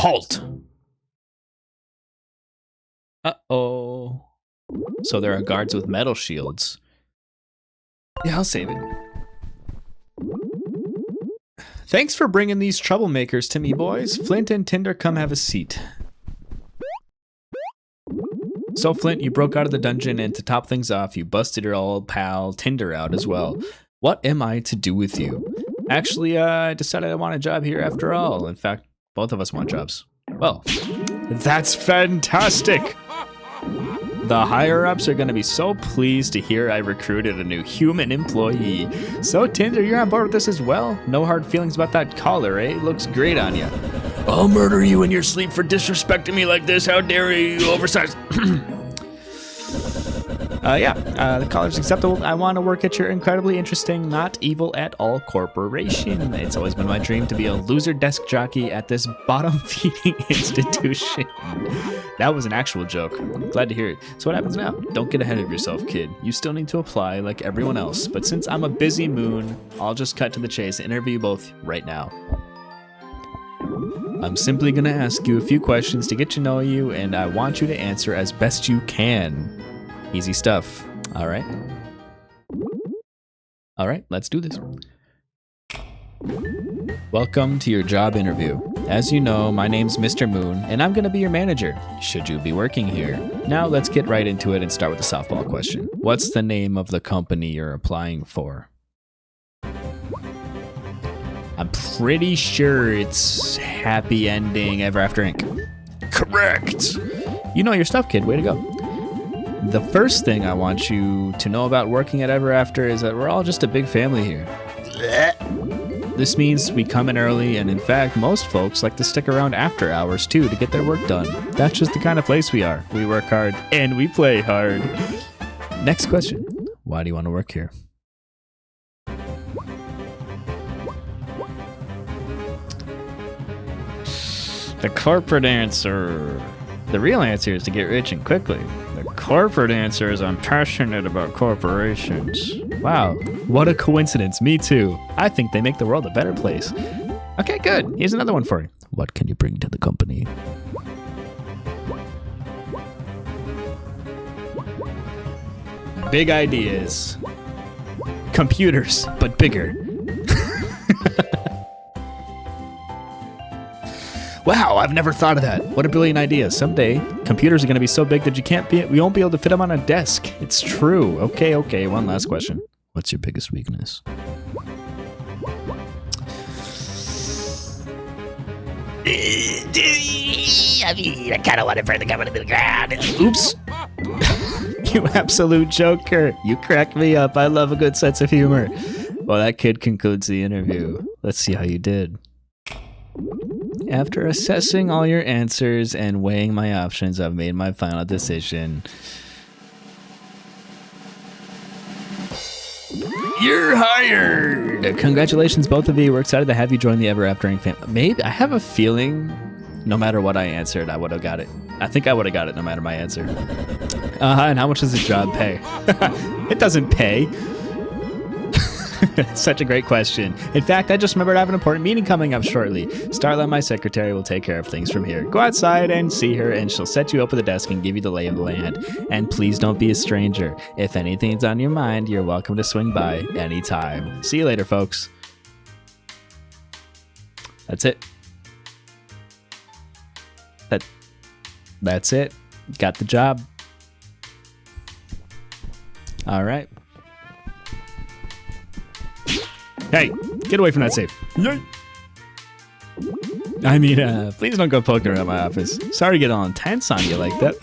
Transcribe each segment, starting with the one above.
Halt! Uh-oh. So there are guards with metal shields. Yeah, I'll save it. Thanks for bringing these troublemakers to me, boys. Flynt and Tinder, come have a seat. So, Flynt, you broke out of the dungeon, and to top things off, you busted your old pal Tinder out as well. What am I to do with you? Actually, I decided I want a job here after all. In fact, both of us want jobs. Well, that's fantastic! The higher-ups are going to be so pleased to hear I recruited a new human employee. So, Tinder, you're on board with this as well? No hard feelings about that collar, eh? Looks great on you. I'll murder you in your sleep for disrespecting me like this. How dare you, oversized... the collar's acceptable. I want to work at your incredibly interesting, not evil at all corporation. It's always been my dream to be a loser desk jockey at this bottom-feeding institution. That was an actual joke. Glad to hear it. So what happens now? Don't get ahead of yourself, kid. You still need to apply like everyone else. But since I'm a busy moon, I'll just cut to the chase and interview you both right now. I'm simply going to ask you a few questions to get to know you, and I want you to answer as best you can. Easy stuff. All right. All right, let's do this. Welcome to your job interview. As you know, my name's Mr. Moon, and I'm going to be your manager, should you be working here. Now let's get right into it and start with the softball question. What's the name of the company you're applying for? I'm pretty sure it's Happy Ending Ever After Inc. Correct! You know your stuff, kid. Way to go. The first thing I want you to know about working at Ever After is that we're all just a big family here. This means we come in early, and in fact, most folks like to stick around after hours too to get their work done. That's just the kind of place we are. We work hard, and we play hard. Next question. Why do you want to work here? The corporate answer. The real answer is to get rich and quickly. The corporate answer is I'm passionate about corporations. Wow, what a coincidence. Me too. I think they make the world a better place. Okay, good. Here's another one for you. What can you bring to the company? Big ideas. Computers, but bigger. Wow, I've never thought of that. What a brilliant idea. Someday, computers are going to be so big that we won't be able to fit them on a desk. It's true. Okay. One last question. What's your biggest weakness? I kind of want to burn the government to the ground. Oops. You absolute joker. You crack me up. I love a good sense of humor. Well, that kid concludes the interview. Let's see how you did. After assessing all your answers and weighing my options, I've made my final decision. You're hired! Congratulations, both of you. We're excited to have you join the Ever After Inc. family. Maybe I have a feeling no matter what I answered, I would have got it. I think I would have got it no matter my answer. And how much does the job pay? It doesn't pay. Such a great question. In fact, I just remembered I have an important meeting coming up shortly. Starla, my secretary, will take care of things from here. Go outside and see her, and she'll set you up with a desk and give you the lay of the land. And please don't be a stranger. If anything's on your mind, you're welcome to swing by anytime. See you later, folks. That's it. That's it. Got the job. All right. Hey, get away from that safe. I mean, please don't go poking around my office. Sorry to get all intense on you like that.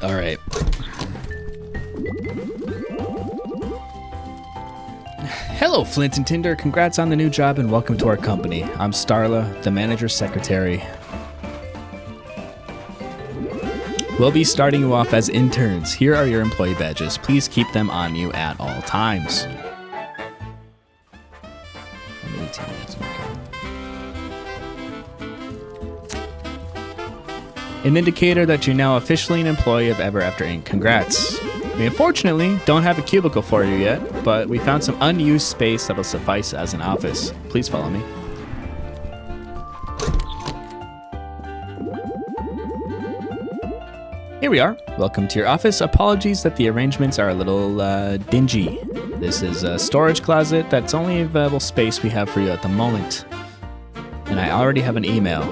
All right. Hello, Flynt and Tinder. Congrats on the new job and welcome to our company. I'm Starla, the manager's secretary. We'll be starting you off as interns. Here are your employee badges. Please keep them on you at all times. An indicator that you're now officially an employee of Ever After Inc. Congrats. We unfortunately don't have a cubicle for you yet, but we found some unused space that'll suffice as an office. Please follow me. Here we are. Welcome to your office. Apologies that the arrangements are a little dingy. This is a storage closet. That's only available space we have for you at the moment. And I already have an email.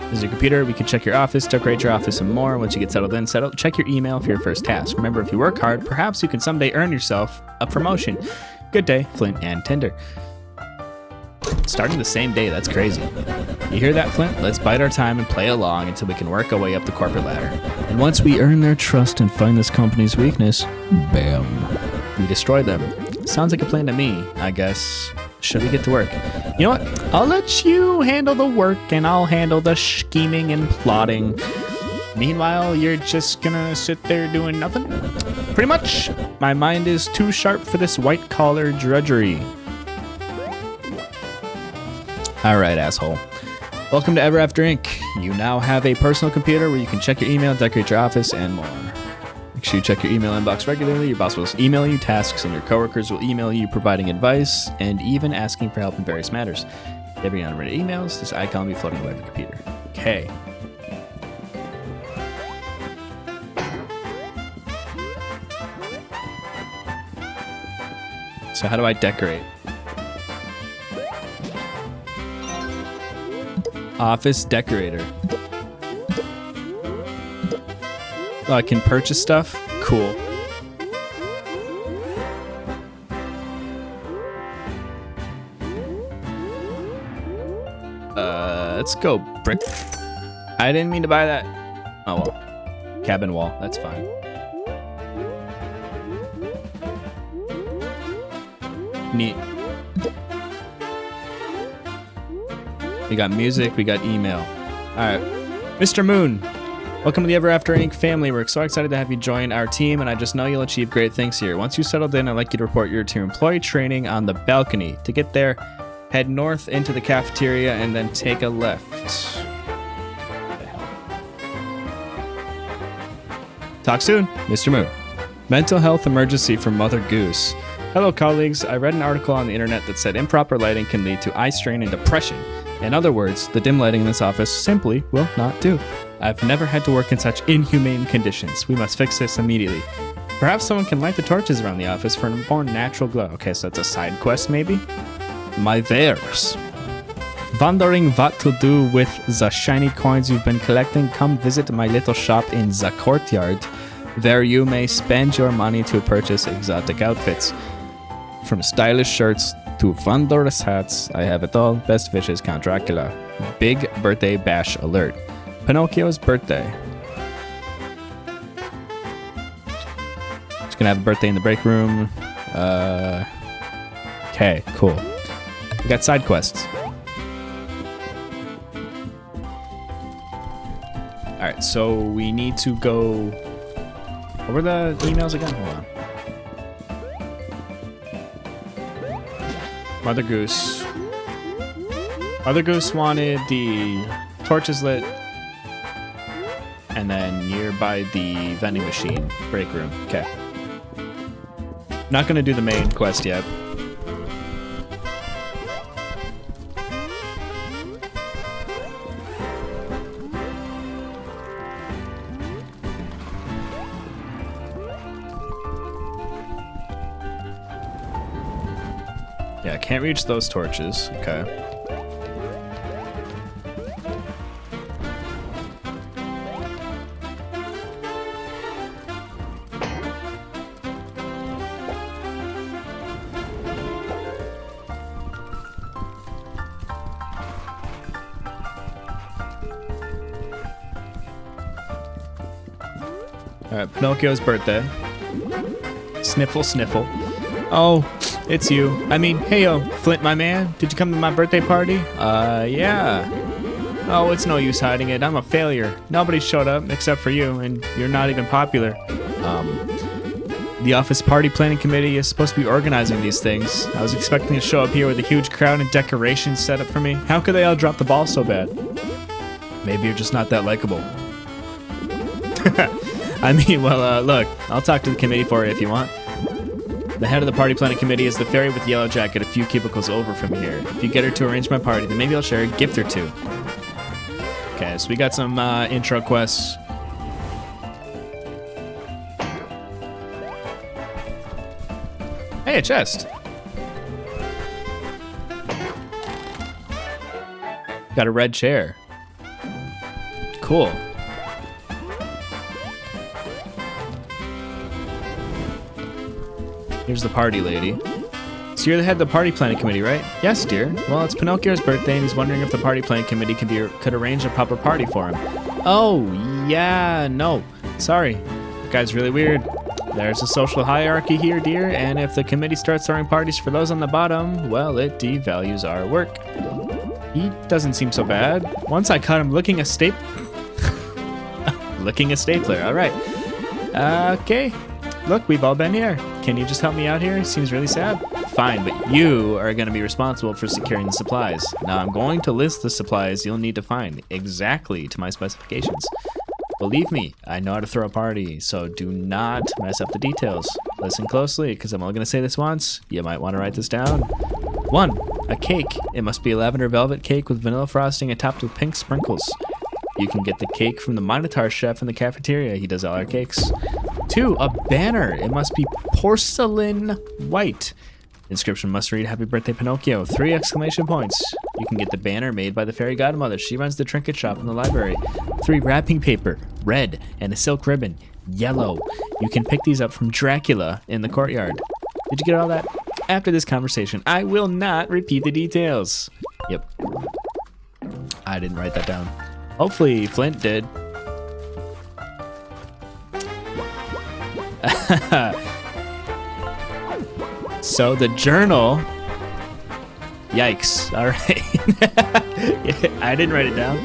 This is your computer. We can check your office, decorate your office, and more. Once you get settled in, check your email for your first task. Remember, if you work hard, perhaps you can someday earn yourself a promotion. Good day, Flynt and Tinder. Starting the same day, that's crazy. You hear that, Flynt? Let's bide our time and play along until we can work our way up the corporate ladder. And once we earn their trust and find this company's weakness, bam, we destroy them. Sounds like a plan to me, I guess. Should we get to work? You know what? I'll let you handle the work and I'll handle the scheming and plotting. Meanwhile, you're just gonna sit there doing nothing? Pretty much. My mind is too sharp for this white-collar drudgery. Alright, asshole. Welcome to Ever After Inc. You now have a personal computer where you can check your email, decorate your office, and more. Make sure you check your email inbox regularly. Your boss will email you tasks, and your coworkers will email you providing advice and even asking for help in various matters. Every unread emails, this icon will be floating above your computer. Okay. So how do I decorate? Office decorator. Oh, I can purchase stuff? Cool. Let's go brick. I didn't mean to buy that. Oh well. Cabin wall, that's fine. Neat. We got music, we got email. Alright. Mr. Moon, welcome to the Ever After Inc. family. We're so excited to have you join our team, and I just know you'll achieve great things here. Once you settled in, I'd like you to report to employee training on the balcony. To get there, head north into the cafeteria and then take a left. Talk soon, Mr. Moon. Mental health emergency from Mother Goose. Hello, colleagues. I read an article on the internet that said improper lighting can lead to eye strain and depression. In other words, the dim lighting in this office simply will not do. I've never had to work in such inhumane conditions. We must fix this immediately. Perhaps someone can light the torches around the office for a more natural glow. Okay, so that's a side quest, maybe? My wares. Wondering what to do with the shiny coins you've been collecting? Come visit my little shop in the courtyard, where you may spend your money to purchase exotic outfits. From stylish shirts to wondrous hats, I have it all. Best wishes, Count Dracula. Big birthday bash alert. Pinocchio's birthday. Just gonna have a birthday in the break room. Okay, cool. We got side quests. Alright, so we need to go... What were the emails again? Hold on. Mother Goose. Mother Goose wanted the torches lit. And then nearby the vending machine. Break room. Okay. Not gonna do the main quest yet. Yeah, can't reach those torches. Okay. Alright, Pinocchio's birthday. Sniffle, sniffle. Oh, it's you. I mean, heyo, Flynt, my man. Did you come to my birthday party? Yeah. Oh, it's no use hiding it. I'm a failure. Nobody showed up except for you, and you're not even popular. The office party planning committee is supposed to be organizing these things. I was expecting to show up here with a huge crowd and decorations set up for me. How could they all drop the ball so bad? Maybe you're just not that likable. I mean, well, look, I'll talk to the committee for you if you want. The head of the party planning committee is the fairy with the yellow jacket a few cubicles over from here. If you get her to arrange my party, then maybe I'll share a gift or two. Okay, so we got some intro quests. Hey, a chest. Got a red chair. Cool. Here's the party lady. So you're the head of the party planning committee, right? Yes, dear. Well, it's Pinocchio's birthday, and he's wondering if the party planning committee could arrange a proper party for him. Oh, yeah, no. Sorry. That guy's really weird. There's a social hierarchy here, dear, and if the committee starts throwing parties for those on the bottom, well, it devalues our work. He doesn't seem so bad. Once I caught him licking a stapler. All right. Okay. Look, we've all been here. Can you just help me out here? Seems really sad. Fine, but you are going to be responsible for securing the supplies. Now, I'm going to list the supplies you'll need to find exactly to my specifications. Believe me, I know how to throw a party, so do not mess up the details. Listen closely, because I'm only going to say this once. You might want to write this down. 1. A cake. It must be a lavender velvet cake with vanilla frosting and topped with pink sprinkles. You can get the cake from the Minotaur chef in the cafeteria. He does all our cakes. 2. A banner. It must be porcelain white. Inscription must read, Happy Birthday, Pinocchio. 3 exclamation points. You can get the banner made by the fairy godmother. She runs the trinket shop in the library. 3. Wrapping paper, red, and a silk ribbon, yellow. You can pick these up from Dracula in the courtyard. Did you get all that? After this conversation, I will not repeat the details. Yep. I didn't write that down. Hopefully Flynt did. So the journal. Yikes. All right. I didn't write it down.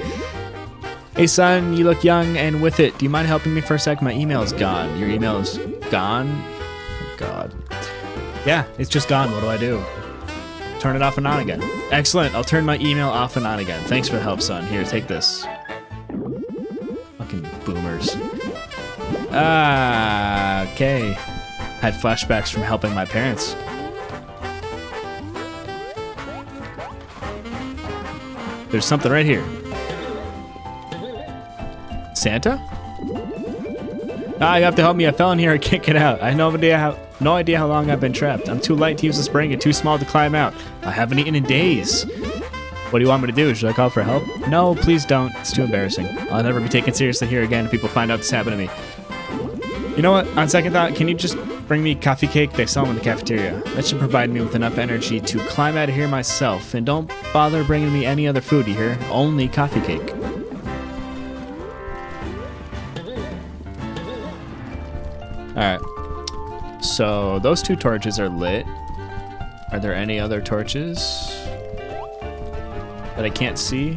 Hey son, you look young and with it. Do you mind helping me for a sec? My email's gone. Your email's gone? Oh God. Yeah, it's just gone. What do I do? Turn it off and on again. Excellent. I'll turn my email off and on again. Thanks for the help, son. Here, take this. Fucking boomers. Okay. Had flashbacks from helping my parents. There's something right here. Santa? Ah, you have to help me. I fell in here. I can't get out. I have no idea how long I've been trapped. I'm too light to use the spring and too small to climb out. I haven't eaten in days. What do you want me to do? Should I call for help? No, please don't. It's too embarrassing. I'll never be taken seriously here again if people find out this happened to me. You know what? On second thought, can you just bring me coffee cake? They sell them in the cafeteria. That should provide me with enough energy to climb out of here myself. And don't bother bringing me any other food, you hear? Only coffee cake. Alright. So those 2 torches are lit. Are there any other torches that I can't see?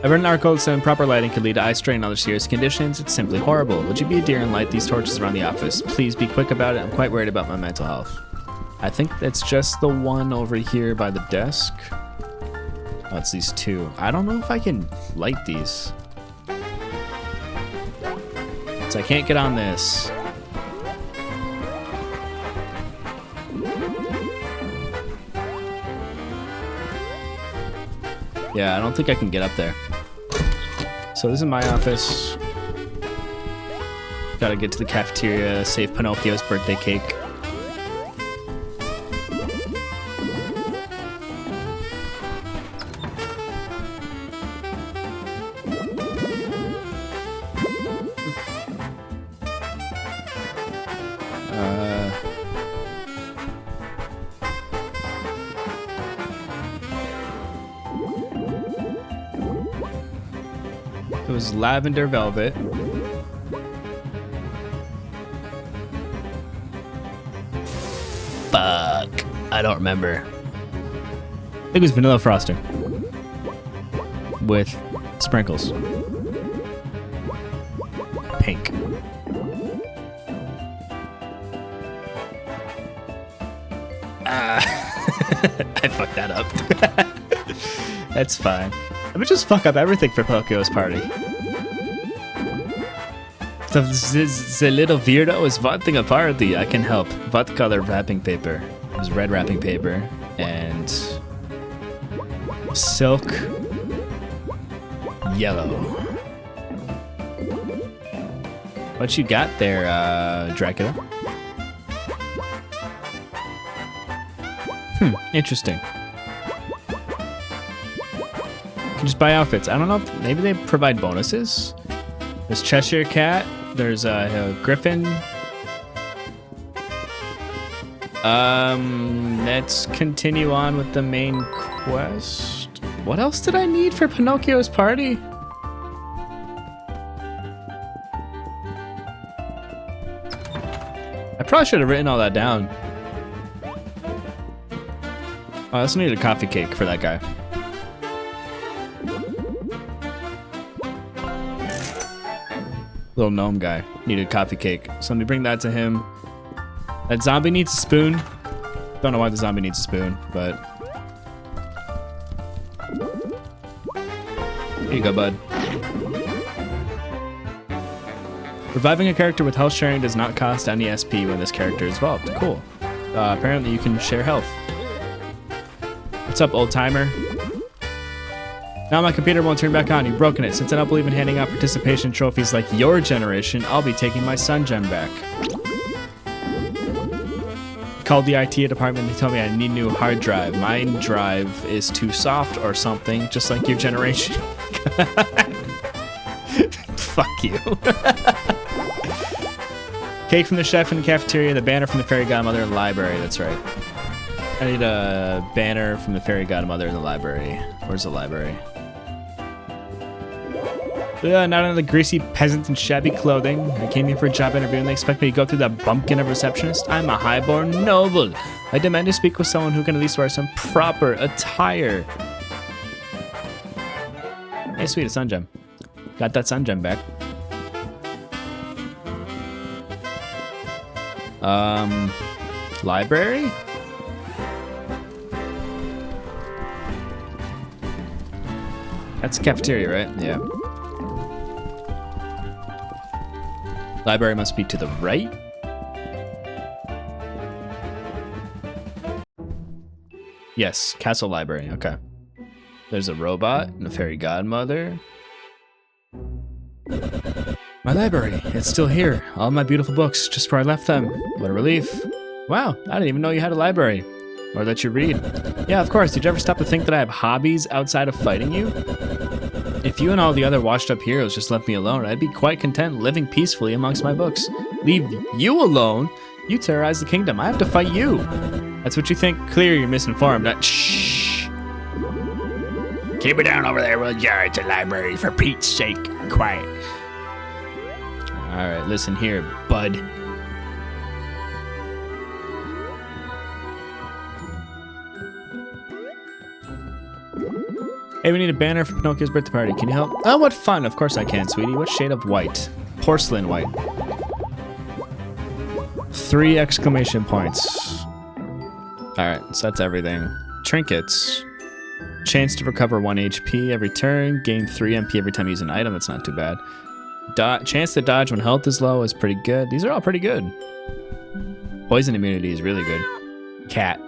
I've read an article that said improper lighting could lead to eye strain and other serious conditions. It's simply horrible. Would you be a dear and light these torches around the office? Please be quick about it. I'm quite worried about my mental health. I think that's just the one over here by the desk. Oh, it's these 2. I don't know if I can light these. So I can't get on this. Yeah, I don't think I can get up there. So this is my office. Gotta get to the cafeteria, save Pinocchio's birthday cake. It was lavender velvet. Fuck. I don't remember. I think it was vanilla frosting. With sprinkles. Pink. I fucked that up. That's fine. Let me just fuck up everything for Pinocchio's party. The little weirdo is wanting a party. I can help. What color wrapping paper? There's red wrapping paper and silk yellow. What you got there, Dracula? Interesting. You can just buy outfits. I don't know if maybe they provide bonuses. There's Cheshire Cat. There's a Griffin. Let's continue on with the main quest. What else did I need for Pinocchio's party? I probably should have written all that down. Oh, I also need a coffee cake for that guy. Little gnome guy needed a coffee cake. So let me bring that to him. That zombie needs a spoon. Don't know why the zombie needs a spoon, but... Here you go, bud. Reviving a character with health sharing does not cost any SP when this character is evolved. Cool. Apparently you can share health. What's up, old timer? Now my computer won't turn back on. You've broken it. Since I don't believe in handing out participation trophies like your generation, I'll be taking my Sun Gem back. Called the IT department. They told me I need a new hard drive. My drive is too soft or something, just like your generation. Fuck you. Cake from the chef in the cafeteria, the banner from the fairy godmother in the library. That's right. I need a banner from the fairy godmother in the library. Where's the library? Not another greasy peasant in shabby clothing. I came here for a job interview and they expect me to go through that bumpkin of receptionist. I'm a highborn noble. I demand to speak with someone who can at least wear some proper attire. Hey, sweet, a Sun Gem. Got that Sun Gem back. Library? That's the cafeteria, right? Yeah. Library must be to the right. Yes, Castle Library. Okay. There's a robot and a fairy godmother. My library, it's still here. All my beautiful books, just where I left them. What a relief. Wow, I didn't even know you had a library. Or that you read. Yeah, of course. Did you ever stop to think that I have hobbies outside of fighting you? If you and all the other washed up heroes just left me alone, I'd be quite content living peacefully amongst my books. Leave you alone? You terrorize the kingdom. I have to fight you. That's what you think? Clear, you're misinformed. Shh. Keep it down over there, will you? It's a library, for Pete's sake. Quiet. Alright, listen here, bud. Hey, we need a banner for Pinocchio's birthday party. Can you help? Oh, what fun. Of course I can, sweetie. What shade of white? Porcelain white. 3 exclamation points. Alright, so that's everything. Trinkets. Chance to recover 1 HP every turn. Gain 3 MP every time you use an item. That's not too bad. Chance to dodge when health is low is pretty good. These are all pretty good. Poison immunity is really good. Cat.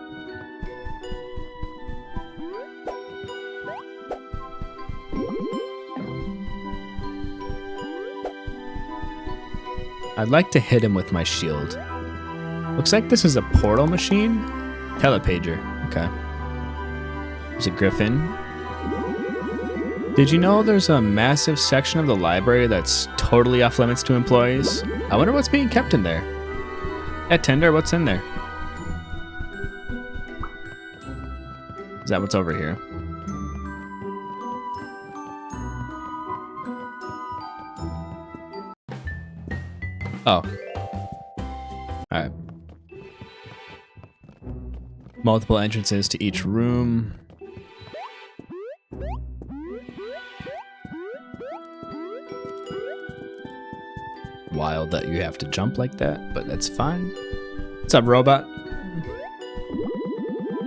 I'd like to hit him with my shield. Looks like this is a portal machine. Telepager. Okay. There's a griffin. Did you know there's a massive section of the library that's totally off limits to employees? I wonder what's being kept in there. Yeah, Tender, what's in there? Is that what's over here? Oh. Alright. Multiple entrances to each room. Wild that you have to jump like that, but that's fine. What's up, robot?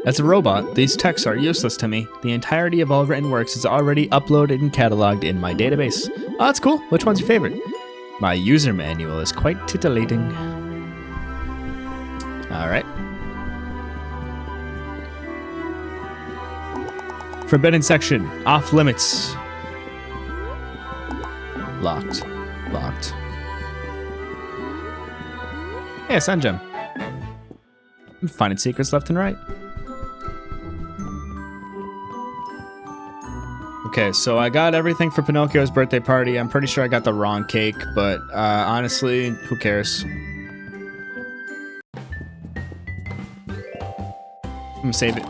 As a robot, these texts are useless to me. The entirety of all written works is already uploaded and cataloged in my database. Oh, that's cool. Which one's your favorite? My user manual is quite titillating. Alright. Forbidden section. Off limits. Locked. Locked. Hey, a sun gem. I'm finding secrets left and right. Okay, so I got everything for Pinocchio's birthday party. I'm pretty sure I got the wrong cake, but honestly, who cares? I'm gonna save it.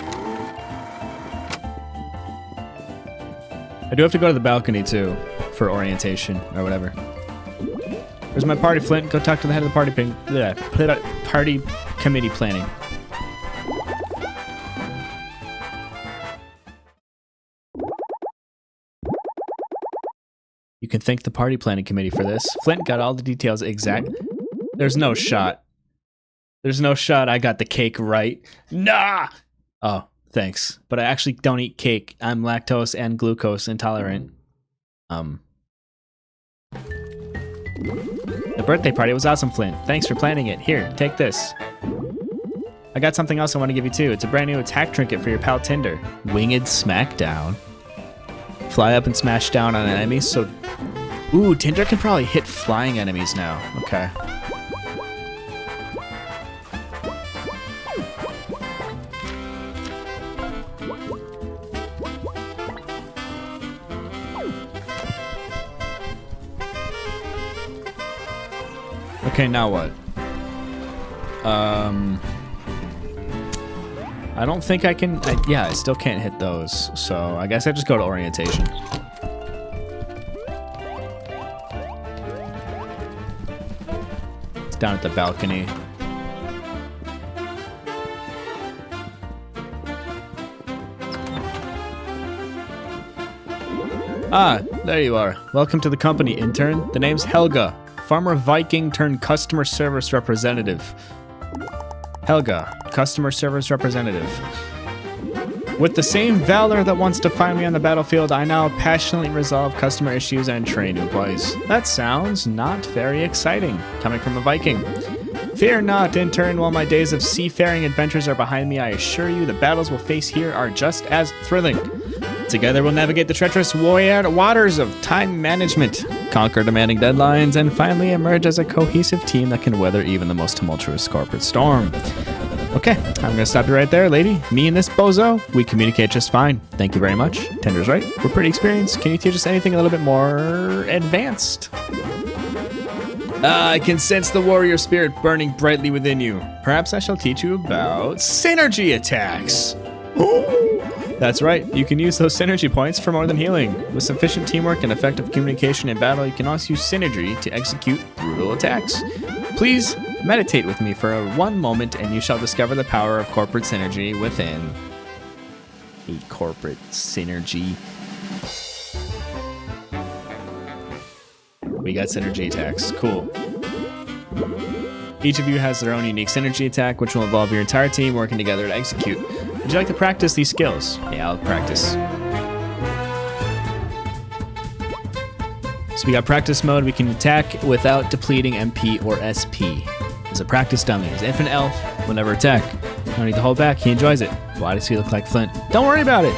I do have to go to the balcony too for orientation or whatever. Where's my party, Flynt? Go talk to the head of the party party committee planning. You can thank the party planning committee for this. Flynt got all the details exact. There's no shot. There's no shot I got the cake right. Nah! Oh, thanks. But I actually don't eat cake. I'm lactose and glucose intolerant. The birthday party was awesome, Flynt. Thanks for planning it. Here, take this. I got something else I want to give you too. It's a brand new attack trinket for your pal Tinder. Winged Smackdown. Fly up and smash down on enemies. So, ooh, Tinder can probably hit flying enemies now. Okay. Okay, now what? I don't think I can... yeah, I still can't hit those. So I guess I just go to orientation. It's down at the balcony. Ah, there you are. Welcome to the company, intern. The name's Helga. Farmer Viking turned customer service representative. Helga, customer service representative. With the same valor that wants to find me on the battlefield, I now passionately resolve customer issues and train new employees. That sounds not very exciting, coming from a Viking. Fear not, intern. While my days of seafaring adventures are behind me, I assure you the battles we'll face here are just as thrilling. Together we'll navigate the treacherous waters of time management, conquer demanding deadlines, and finally emerge as a cohesive team that can weather even the most tumultuous corporate storm. Okay, I'm gonna stop you right there, lady. Me and this bozo, we communicate just fine. Thank you very much. Tender's right. We're pretty experienced. Can you teach us anything a little bit more advanced? I can sense the warrior spirit burning brightly within you. Perhaps I shall teach you about synergy attacks. That's right, you can use those synergy points for more than healing. With sufficient teamwork and effective communication in battle, you can also use synergy to execute brutal attacks. Please meditate with me for one moment and you shall discover the power of corporate synergy within. A corporate synergy. We got synergy attacks, cool. Each of you has their own unique synergy attack, which will involve your entire team working together to execute. Would you like to practice these skills? Yeah, I'll practice. So we got practice mode. We can attack without depleting MP or SP. As a practice dummy, his infant elf will never attack. No need to hold back. He enjoys it. Why does he look like Flynt? Don't worry about it.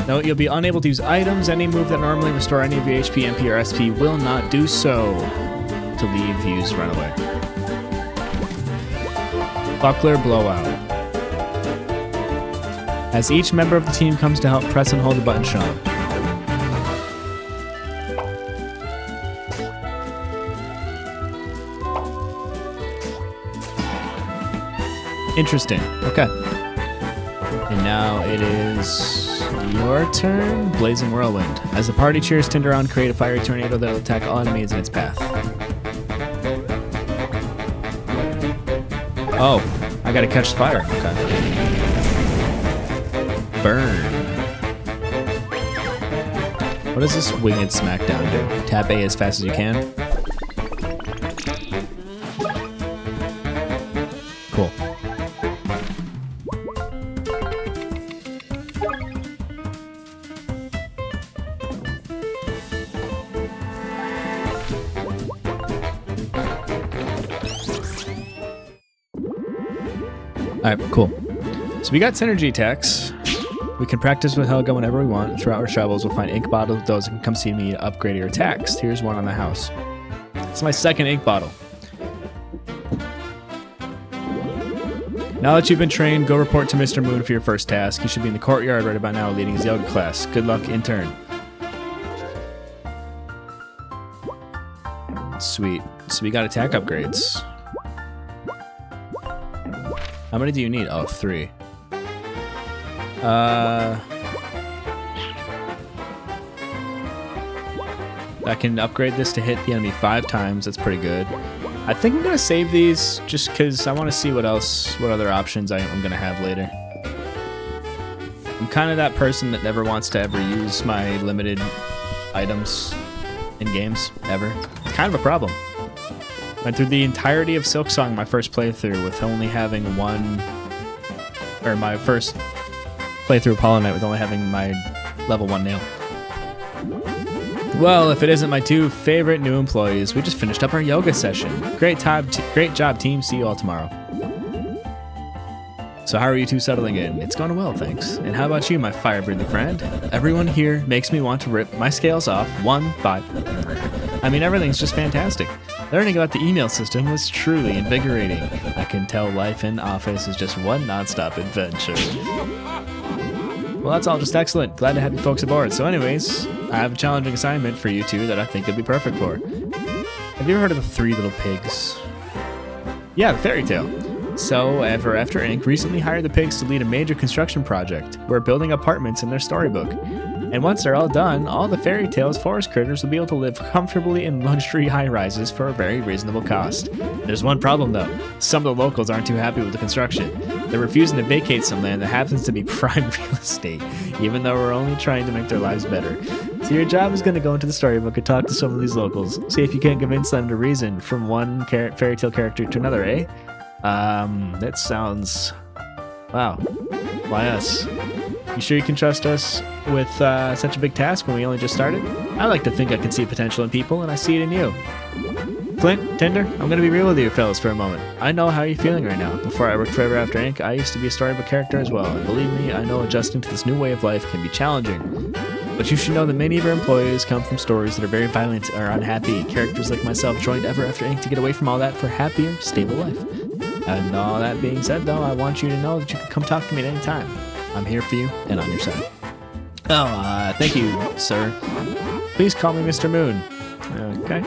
Note, you'll be unable to use items. Any move that normally restore any of your HP, MP, or SP will not do so. To leave, use, run away. Buckler Blowout. As each member of the team comes to help, press and hold the button shown. Interesting. Okay. And now it is your turn. Blazing Whirlwind. As the party cheers Tinder on, create a fiery tornado that will attack all enemies in its path. Oh, I gotta catch the fire. Okay. Burn. What does this winged smackdown do? Tap A as fast as you can. Cool. Alright, cool. So we got synergy attacks. We can practice with Helga whenever we want. Throughout our travels, we'll find ink bottles with those that can come see me to upgrade your attacks. Here's one on the house. It's my second ink bottle. Now that you've been trained, go report to Mr. Moon for your first task. He should be in the courtyard right about now leading his yoga class. Good luck, intern. Sweet. So we got attack upgrades. How many do you need? Oh, 3. I can upgrade this to hit the enemy 5 times. That's pretty good. I think I'm gonna save these just because I want to see what other options I'm gonna have later. I'm kind of that person that never wants to ever use my limited items in games ever. It's kind of a problem. Went through the entirety of Silksong my first playthrough with only having my first playthrough of Hollow Knight with only having my level 1 nail. Well, if it isn't my 2 favorite new employees, we just finished up our yoga session. Great job, team. See you all tomorrow. So how are you 2 settling in? It's going well, thanks. And how about you, my fire-breathing friend? Everyone here makes me want to rip my scales off one by... I mean, everything's just fantastic. Learning about the email system was truly invigorating. I can tell life in office is just one non-stop adventure. Well, that's all just excellent. Glad to have you folks aboard. So anyways, I have a challenging assignment for you 2 that I think you'll be perfect for. Have you ever heard of the 3 Little Pigs? Yeah, the fairy tale. So, Ever After Inc. recently hired the pigs to lead a major construction project. We're building apartments in their storybook. And once they're all done, all the fairy tales forest critters will be able to live comfortably in luxury high-rises for a very reasonable cost. There's one problem though. Some of the locals aren't too happy with the construction. They're refusing to vacate some land that happens to be prime real estate, even though we're only trying to make their lives better. So your job is going to go into the storybook and talk to some of these locals. See if you can convince them to reason from one fairy tale character to another, eh? That sounds... Wow. Why us? You sure you can trust us with such a big task when we only just started? I like to think I can see potential in people, and I see it in you. Flynt, Tinder, I'm going to be real with you fellas for a moment. I know how you're feeling right now. Before I worked for Ever After Inc., I used to be a storybook character as well, and believe me, I know adjusting to this new way of life can be challenging. But you should know that many of our employees come from stories that are very violent or unhappy. Characters like myself joined Ever After Inc. to get away from all that for a happier, stable life. And all that being said, though, I want you to know that you can come talk to me at any time. I'm here for you and on your side. Oh, thank you, sir. Please call me Mr. Moon. Okay.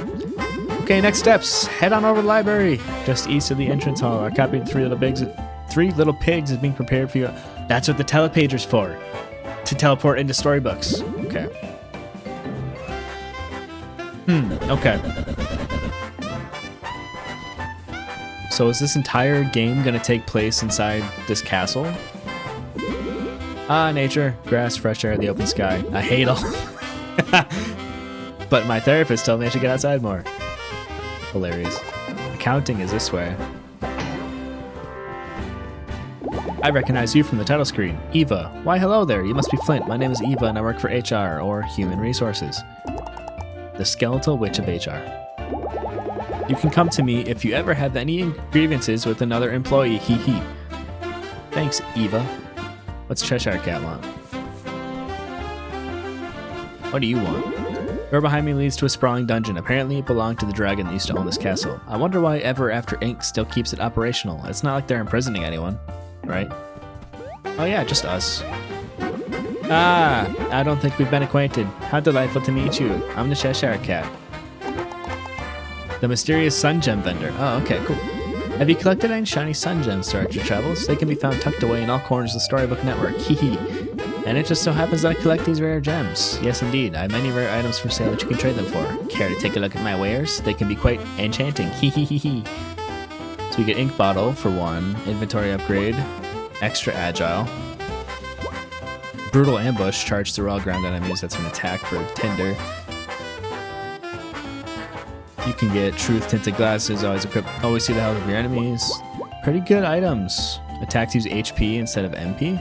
Okay, next steps. Head on over to the library. Just east of the entrance hall. Our copy of Three Little Pigs is being prepared for you. That's what the telepager's for. To teleport into storybooks. Okay. Okay. So is this entire game gonna take place inside this castle? Ah, nature, grass, fresh air, the open sky. I hate all. But my therapist told me I should get outside more. Hilarious. Accounting is this way. I recognize you from the title screen. Eva. Why, hello there. You must be Flynt. My name is Eva and I work for HR, or Human Resources. The skeletal witch of HR. You can come to me if you ever have any grievances with another employee. Hee hee. Thanks, Eva. What's Cheshire Cat want? What do you want? The door behind me leads to a sprawling dungeon. Apparently it belonged to the dragon that used to own this castle. I wonder why Ever After Inc. still keeps it operational. It's not like they're imprisoning anyone, right? Oh yeah, just us. Ah, I don't think we've been acquainted. How delightful to meet you. I'm the Cheshire Cat. The mysterious sun gem vendor. Oh, okay, cool. Have you collected any shiny sun gems throughout your travels? They can be found tucked away in all corners of the Storybook Network. Hee. And it just so happens that I collect these rare gems. Yes, indeed. I have many rare items for sale that you can trade them for. Care to take a look at my wares? They can be quite enchanting. Hee. So we get ink bottle for 1, inventory upgrade, extra agile, brutal ambush, charge through all ground enemies. That's an attack for Tinder. You can get truth tinted glasses, always see the health of your enemies. Pretty good items. Attacks use HP instead of MP.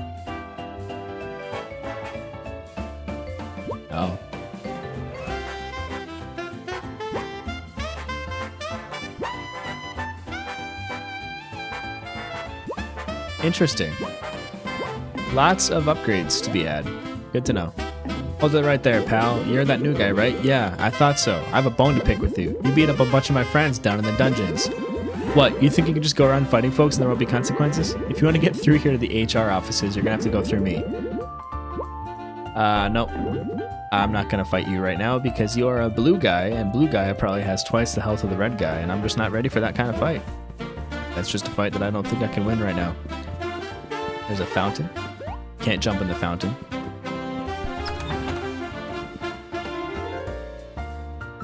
Oh. Interesting. Lots of upgrades to be had. Good to know. Hold it right there, pal. You're that new guy, right? Yeah, I thought so. I have a bone to pick with you. You beat up a bunch of my friends down in the dungeons. What, you think you can just go around fighting folks and there won't be consequences? If you want to get through here to the HR offices, you're gonna have to go through me. Nope. I'm not gonna fight you right now because you're a blue guy, and blue guy probably has twice the health of the red guy, and I'm just not ready for that kind of fight. That's just a fight that I don't think I can win right now. There's a fountain. Can't jump in the fountain.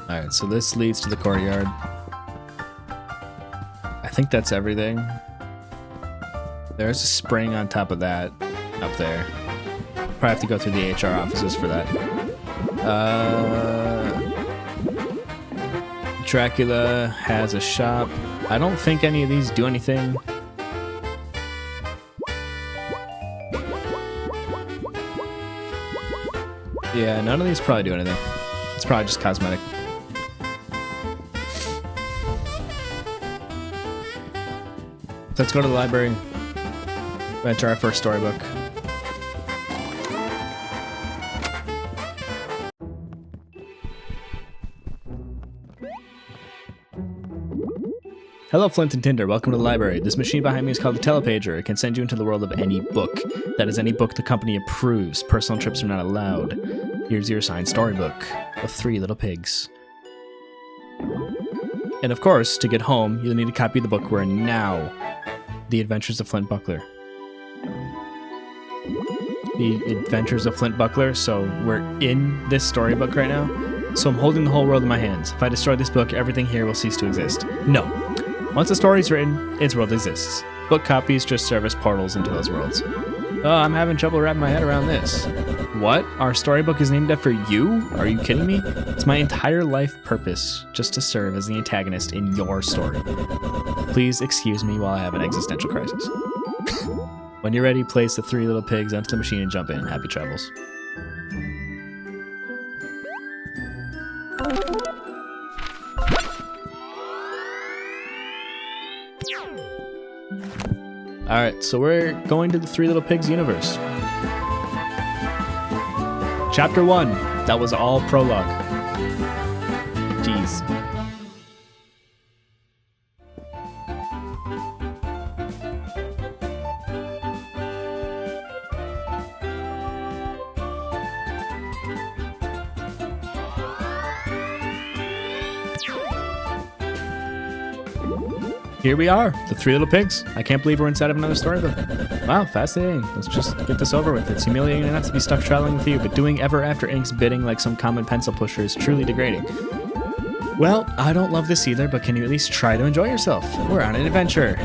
Alright, so this leads to the courtyard. I think that's everything. There's a spring on top of that up there. Probably have to go through the HR offices for that. Dracula has a shop. I don't think any of these do anything. Yeah, none of these probably do anything. It's probably just cosmetic. Let's go to the library. Enter our first storybook. Hello, Flynt and Tinder. Welcome to the library. This machine behind me is called the telepager. It can send you into the world of any book. That is any book the company approves. Personal trips are not allowed. Here's your assigned storybook of 3 Little Pigs. And of course, to get home, you'll need a copy of the book we're in now. The Adventures of Flynt Buckler. The Adventures of Flynt Buckler, so we're in this storybook right now. So I'm holding the whole world in my hands. If I destroy this book, everything here will cease to exist. No. Once the story's written, its world exists. Book copies just serve as portals into those worlds. Oh, I'm having trouble wrapping my head around this. What? Our storybook is named after you? Are you kidding me? It's my entire life purpose just to serve as the antagonist in your story. Please excuse me while I have an existential crisis. When you're ready, place the 3 Little Pigs onto the machine and jump in. Happy travels. Alright, so we're going to the 3 Little Pigs universe. Chapter 1. That was all prologue. Jeez. Here we are, the 3 Little Pigs. I can't believe we're inside of another storybook. Wow, fascinating. Let's just get this over with. It's humiliating enough to be stuck traveling with you, but doing Ever After Ink's bidding like some common pencil pusher is truly degrading. Well, I don't love this either, but can you at least try to enjoy yourself? We're on an adventure.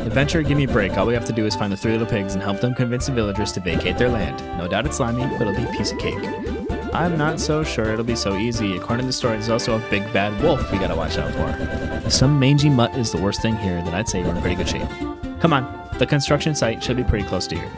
Adventure, give me a break. All we have to do is find the 3 Little Pigs and help them convince the villagers to vacate their land. No doubt it's slimy, but it'll be a piece of cake. I'm not so sure it'll be so easy. According to the story, there's also a big bad wolf we gotta watch out for. If some mangy mutt is the worst thing here, then I'd say you're in pretty good shape. Come on, the construction site should be pretty close to here.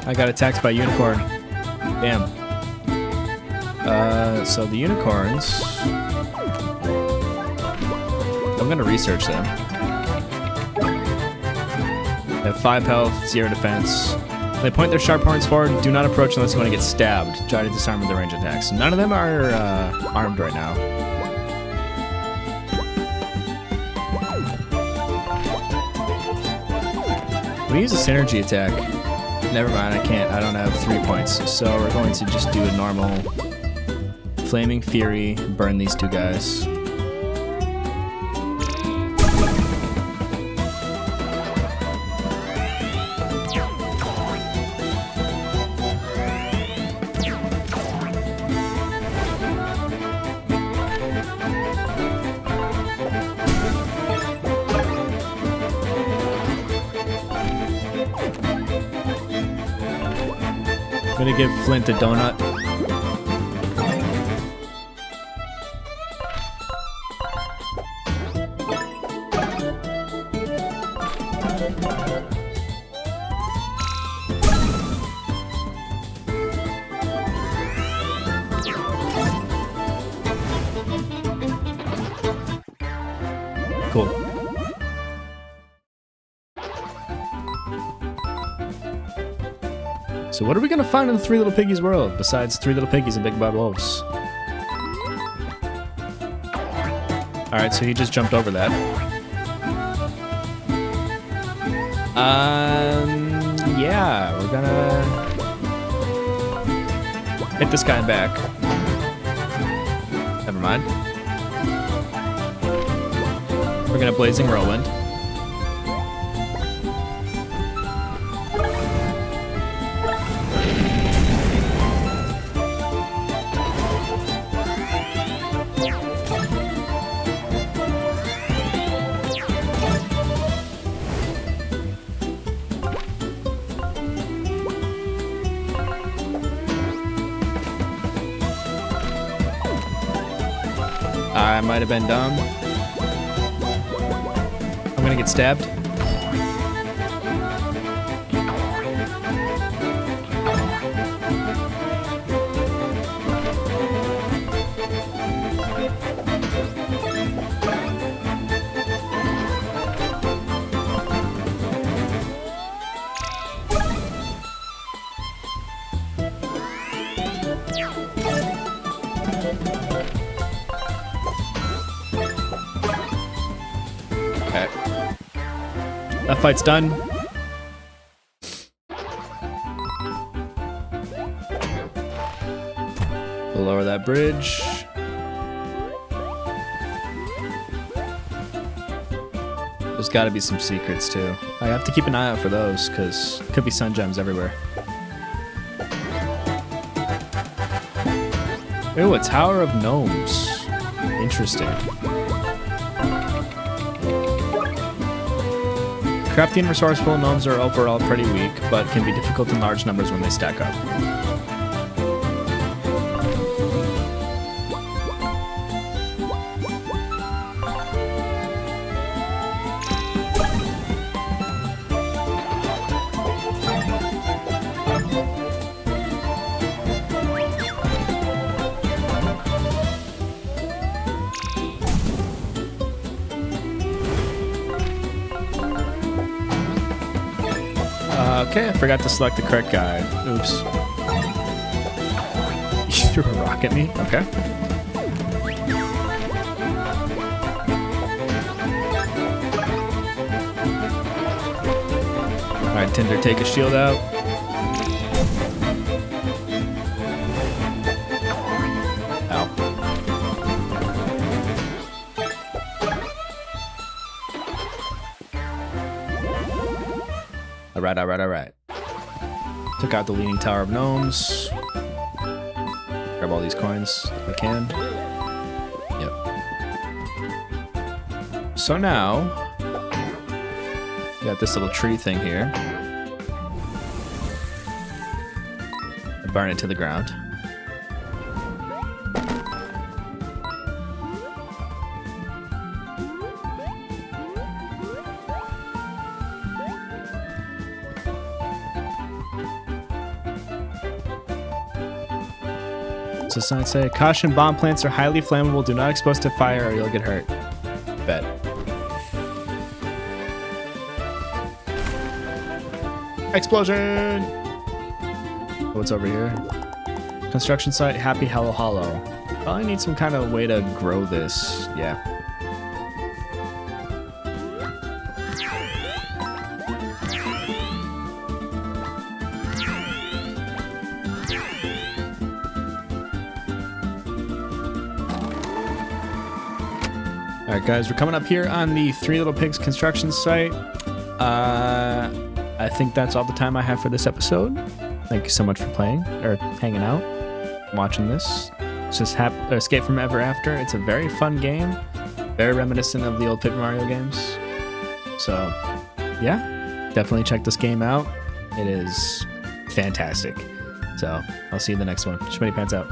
I got attacked by a unicorn. Damn. So the unicorns... I'm gonna research them. They have 5 health, 0 defense. They point their sharp horns forward. Do not approach unless you want to get stabbed. Try to disarm with the range attacks. None of them are armed right now. We use a synergy attack. Never mind, I can't. I don't have 3 points. So we're going to just do a normal Flaming Fury, burn these 2 guys. I'm gonna give Flynt a donut. Cool. So what are we gonna find in the Three Little Piggies world besides Three Little Piggies and Big Bad Wolves? Alright, so he just jumped over that. Yeah, we're gonna hit this guy back. Never mind. We're gonna Blazing Whirlwind. I might have been dumb. I'm gonna get stabbed. Okay. That fight's done. We'll lower that bridge. There's got to be some secrets too. I have to keep an eye out for those because could be sun gems everywhere. Ooh, a Tower of Gnomes. Interesting. Crafty and resourceful gnomes are overall pretty weak, but can be difficult in large numbers when they stack up. Okay, I forgot to select the correct guy. Oops. You threw a rock at me? Okay. Alright, Tinder, take a shield out. Ow. Alright. Took out the Leaning Tower of Gnomes. Grab all these coins if I can. Yep. So now, we got this little tree thing here. I burn it to the ground. So signs say, caution, bomb plants are highly flammable. Do not expose to fire or you'll get hurt. Bet. Explosion! What's over here? Construction site, Happy Hollow Hollow. Probably need some kind of way to grow this. Yeah. Alright guys, we're coming up here on the Three Little Pigs construction site. I think that's all the time I have for this episode. Thank you so much for playing, or hanging out, watching this. It's just Escape from Ever After. It's a very fun game, very reminiscent of the old Paper Mario games. So, yeah, definitely check this game out. It is fantastic. So, I'll see you in the next one. Schmitty Pants out.